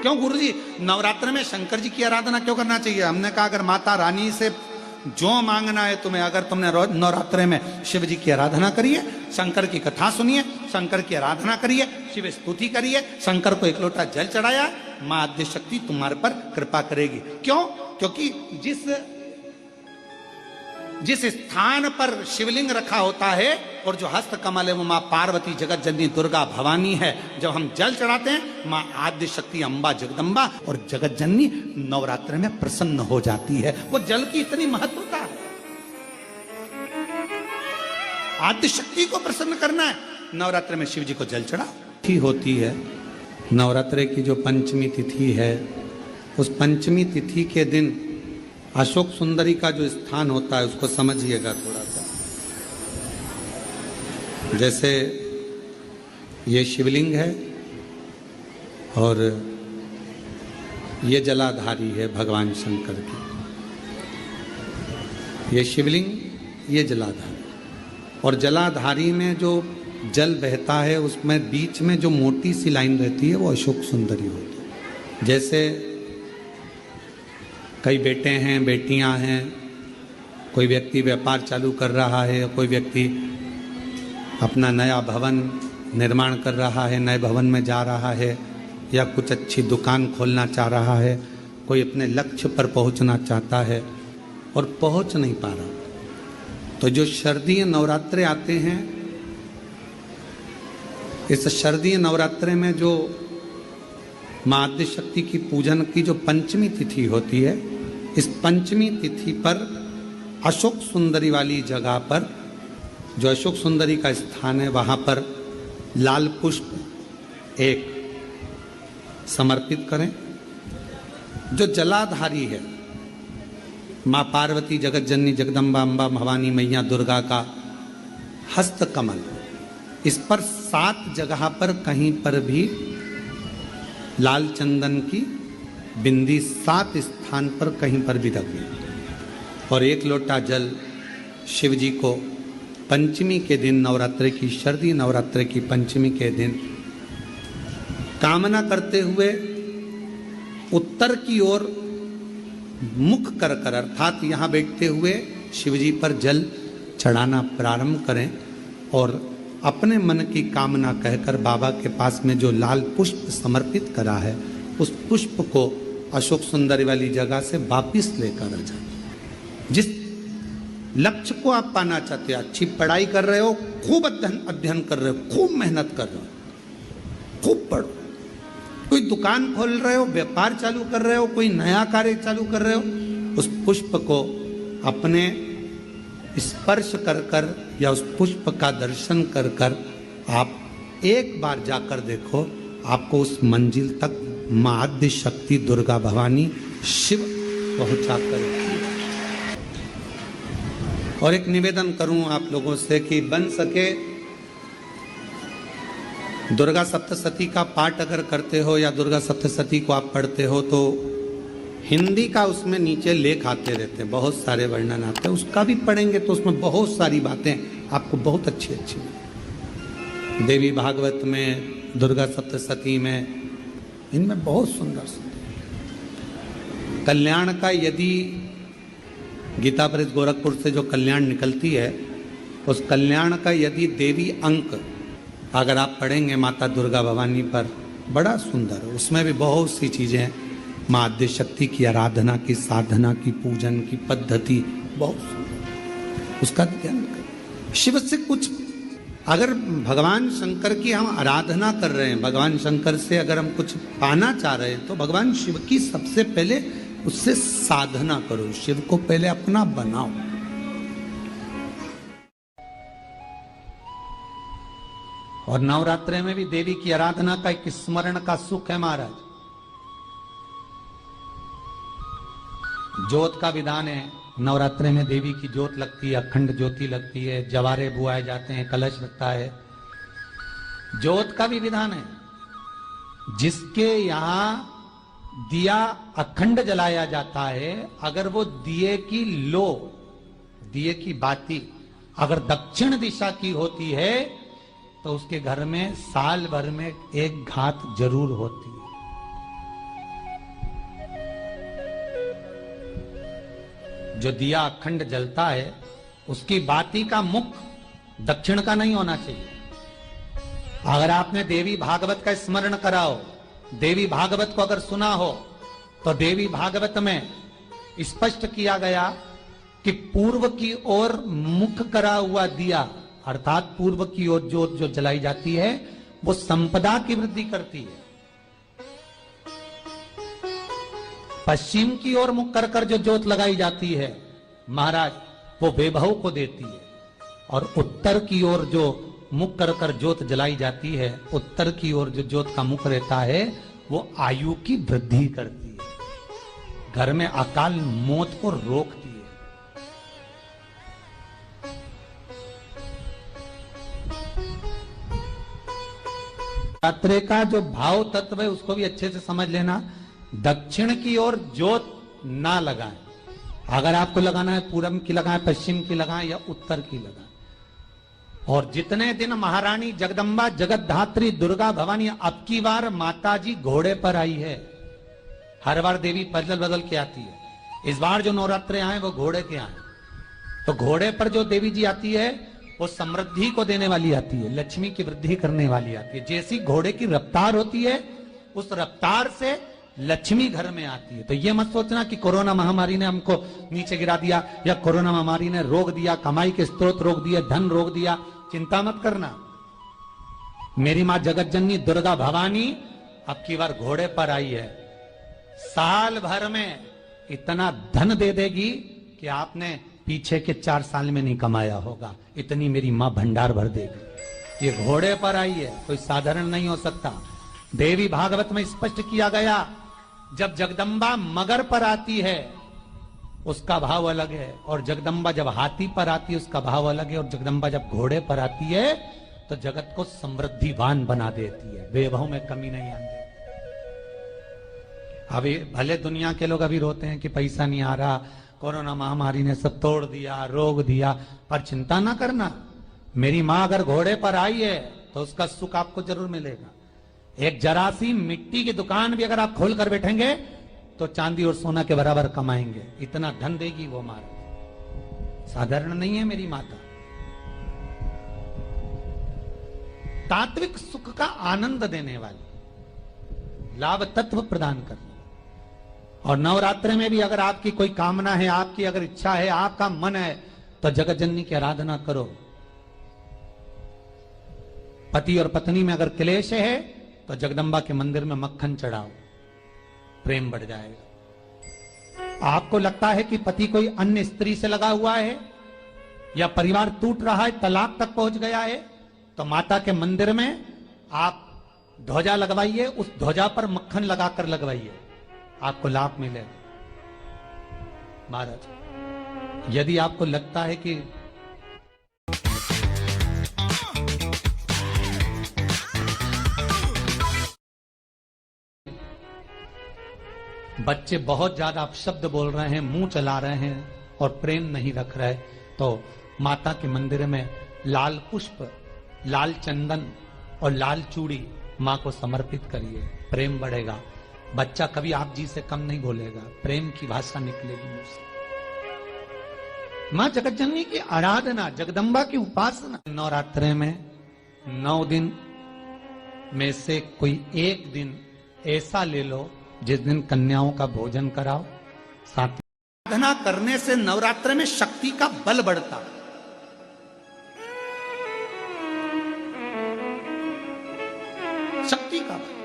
क्यों गुरुजी नवरात्र में शंकर जी की आराधना क्यों करना चाहिए? हमने कहा अगर माता रानी से जो मांगना है तुम्हें, अगर तुमने नवरात्र में शिव जी की आराधना करिए, शंकर की कथा सुनिए, शंकर की आराधना करिए, शिव स्तुति करिए, शंकर को एक लोटा जल चढ़ाया, मां आद्य शक्ति तुम्हारे पर कृपा करेगी। क्यों? क्योंकि जिस स्थान पर शिवलिंग रखा होता है और जो हस्त कमल है वो मां पार्वती जगत जननी दुर्गा भवानी है। जब हम जल चढ़ाते हैं मां आद्य शक्ति अम्बा जगदम्बा और जगत जननी नवरात्र में प्रसन्न हो जाती है। वो जल की इतनी महत्वता है। आद्य शक्ति को प्रसन्न करना है, नवरात्र में शिव जी को जल चढ़ा होती है। नवरात्र की जो पंचमी तिथि है, उस पंचमी तिथि के दिन अशोक सुंदरी का जो स्थान होता है उसको समझिएगा थोड़ा सा। जैसे ये शिवलिंग है और ये जलाधारी है भगवान शंकर की। ये शिवलिंग, ये जलाधारी, और जलाधारी में जो जल बहता है उसमें बीच में जो मोटी सी लाइन रहती है वो अशोक सुंदरी होती है। जैसे कई बेटे हैं, बेटियां हैं, कोई व्यक्ति व्यापार चालू कर रहा है, कोई व्यक्ति अपना नया भवन निर्माण कर रहा है, नए भवन में जा रहा है, या कुछ अच्छी दुकान खोलना चाह रहा है, कोई अपने लक्ष्य पर पहुंचना चाहता है और पहुंच नहीं पा रहा, तो जो शारदीय नवरात्रे आते हैं, इस शारदीय नवरात्रे में जो मां आद्य शक्ति की पूजन की जो पंचमी तिथि होती है, इस पंचमी तिथि पर अशोक सुंदरी वाली जगह पर, जो अशोक सुंदरी का स्थान है, वहां पर लाल पुष्प एक समर्पित करें। जो जलाधारी है मां पार्वती जगत जननी जगदम्बा अम्बा भवानी मैया दुर्गा का हस्त कमल, इस पर 7 जगह पर कहीं पर भी लाल चंदन की बिंदी 7 स्थान पर कहीं पर भी रख दी, और 1 लोटा जल शिव जी को पंचमी के दिन, नवरात्रि की शारदीय नवरात्रि की पंचमी के दिन कामना करते हुए उत्तर की ओर मुख कर अर्थात यहाँ बैठते हुए शिव जी पर जल चढ़ाना प्रारंभ करें, और अपने मन की कामना कहकर बाबा के पास में जो लाल पुष्प समर्पित करा है उस पुष्प को अशोक सुंदरी वाली जगह से वापिस लेकर आ जाए। जिस लक्ष्य को आप पाना चाहते हो, अच्छी पढ़ाई कर रहे हो, खूब अध्ययन कर रहे हो, खूब मेहनत कर रहे हो, खूब पढ़ो, कोई दुकान खोल रहे हो, व्यापार चालू कर रहे हो, कोई नया कार्य चालू कर रहे हो, उस पुष्प को अपने स्पर्श कर कर या उस पुष्प का दर्शन कर कर आप एक बार जाकर देखो, आपको उस मंजिल तक मां आद्य शक्ति दुर्गा भवानी शिव पहुंचा कर। और एक निवेदन करूं आप लोगों से कि बन सके दुर्गा सप्तशती का पाठ अगर करते हो या दुर्गा सप्तशती को आप पढ़ते हो तो हिंदी का उसमें नीचे लेख आते रहते हैं, बहुत सारे वर्णन आते हैं, उसका भी पढ़ेंगे तो उसमें बहुत सारी बातें आपको बहुत अच्छी अच्छी देवी भागवत में, दुर्गा सप्तशती में, इनमें बहुत सुंदर सुंदर कल्याण का, यदि गीता प्रेस गोरखपुर से जो कल्याण निकलती है उस कल्याण का यदि देवी अंक अगर आप पढ़ेंगे माता दुर्गा भवानी पर, बड़ा सुंदर, उसमें भी बहुत सी चीज़ें मां आद्य शक्ति की आराधना की, साधना की, पूजन की पद्धति बहुत सुंदर, उसका ध्यान करें। शिव से कुछ अगर भगवान शंकर की हम आराधना कर रहे हैं, भगवान शंकर से अगर हम कुछ पाना चाह रहे हैं तो भगवान शिव की सबसे पहले उससे साधना करो, शिव को पहले अपना बनाओ। और नवरात्रे में भी देवी की आराधना का एक स्मरण का सुख है महाराज। ज्योत का विधान है, नवरात्रे में देवी की ज्योत लगती है, अखंड ज्योति लगती है, जवारे बुआए जाते हैं, कलश लगता है। ज्योत का भी विधान है, जिसके यहाँ दिया अखंड जलाया जाता है, अगर वो दिए की लो, दिए की बाती अगर दक्षिण दिशा की होती है तो उसके घर में साल भर में एक घात जरूर होती है। जो दिया अखंड जलता है उसकी बाती का मुख दक्षिण का नहीं होना चाहिए। अगर आपने देवी भागवत का स्मरण कराओ, देवी भागवत को अगर सुना हो, तो देवी भागवत में स्पष्ट किया गया कि पूर्व की ओर मुख करा हुआ दिया, अर्थात पूर्व की ओर ज्योत जो जलाई जाती है वो संपदा की वृद्धि करती है। पश्चिम की ओर मुख कर कर जो ज्योत लगाई जाती है महाराज वो वैभव को देती है, और उत्तर की ओर जो मुख कर कर ज्योत जलाई जाती है, उत्तर की ओर जो ज्योत का मुख रहता है वो आयु की वृद्धि करती है, घर में अकाल मौत को रोकती है। रात्रि का जो भाव तत्व है उसको भी अच्छे से समझ लेना। दक्षिण की ओर ज्योत ना लगाएं, अगर आपको लगाना है पूरब की लगाएं, पश्चिम की लगाएं या उत्तर की लगाएं। और जितने दिन महारानी जगदम्बा जगतधात्री दुर्गा भवानी, अब की बार माता जी घोड़े पर आई है, हर बार देवी बदल बदल के आती है, इस बार जो नवरात्रे आए वो घोड़े के आए। तो घोड़े पर जो देवी जी आती है वो समृद्धि को देने वाली आती है, लक्ष्मी की वृद्धि करने वाली आती है। जैसी घोड़े की रफ्तार होती है उस रफ्तार से लक्ष्मी घर में आती है। तो ये मत सोचना कि कोरोना महामारी ने हमको नीचे गिरा दिया या कोरोना महामारी ने रोक दिया, कमाई के स्रोत रोक दिए, धन रोक दिया, चिंता मत करना। मेरी मां जगत जननी दुर्गा भवानी अब की बार घोड़े पर आई है, साल भर में इतना धन दे देगी कि आपने पीछे के 4 साल में नहीं कमाया होगा, इतनी मेरी मां भंडार भर देगी। ये घोड़े पर आई है, कोई साधारण नहीं हो सकता। देवी भागवत में स्पष्ट किया गया, जब जगदम्बा मगर पर आती है उसका भाव अलग है, और जगदम्बा जब हाथी पर आती है उसका भाव अलग है, और जगदम्बा जब घोड़े पर आती है तो जगत को समृद्धिवान बना देती है, वैभव में कमी नहीं आती। अभी भले दुनिया के लोग अभी रोते हैं कि पैसा नहीं आ रहा, कोरोना महामारी ने सब तोड़ दिया, रोक दिया, पर चिंता ना करना, मेरी मां अगर घोड़े पर आई है तो उसका सुख आपको जरूर मिलेगा। एक जरा सी मिट्टी की दुकान भी अगर आप खोल कर बैठेंगे तो चांदी और सोना के बराबर कमाएंगे, इतना धन देगी वो मारा, साधारण नहीं है मेरी माता। तात्विक सुख का आनंद देने वाली, लाभ तत्व प्रदान करने। और नवरात्र में भी अगर आपकी कोई कामना है, आपकी अगर इच्छा है, आपका मन है, तो जगत जननी की आराधना करो। पति और पत्नी में अगर क्लेश है तो जगदम्बा के मंदिर में मक्खन चढ़ाओ, प्रेम बढ़ जाएगा। आपको लगता है कि पति कोई अन्य स्त्री से लगा हुआ है या परिवार टूट रहा है, तलाक तक पहुंच गया है, तो माता के मंदिर में आप ध्वजा लगवाइए, उस ध्वजा पर मक्खन लगाकर लगवाइए, आपको लाभ मिलेगा। महाराज यदि आपको लगता है कि बच्चे बहुत ज्यादा अपशब्द बोल रहे हैं, मुंह चला रहे हैं और प्रेम नहीं रख रहे, तो माता के मंदिर में लाल पुष्प, लाल चंदन और लाल चूड़ी मां को समर्पित करिए, प्रेम बढ़ेगा। बच्चा कभी आप जी से कम नहीं बोलेगा, प्रेम की भाषा निकलेगी मुंह से। मां जगत जननी की आराधना, जगदम्बा की उपासना। नवरात्रे में 9 दिन में से कोई एक दिन ऐसा ले लो जिस दिन कन्याओं का भोजन कराओ। साथ साधना करने से नवरात्र में शक्ति का बल बढ़ता, शक्ति का बल।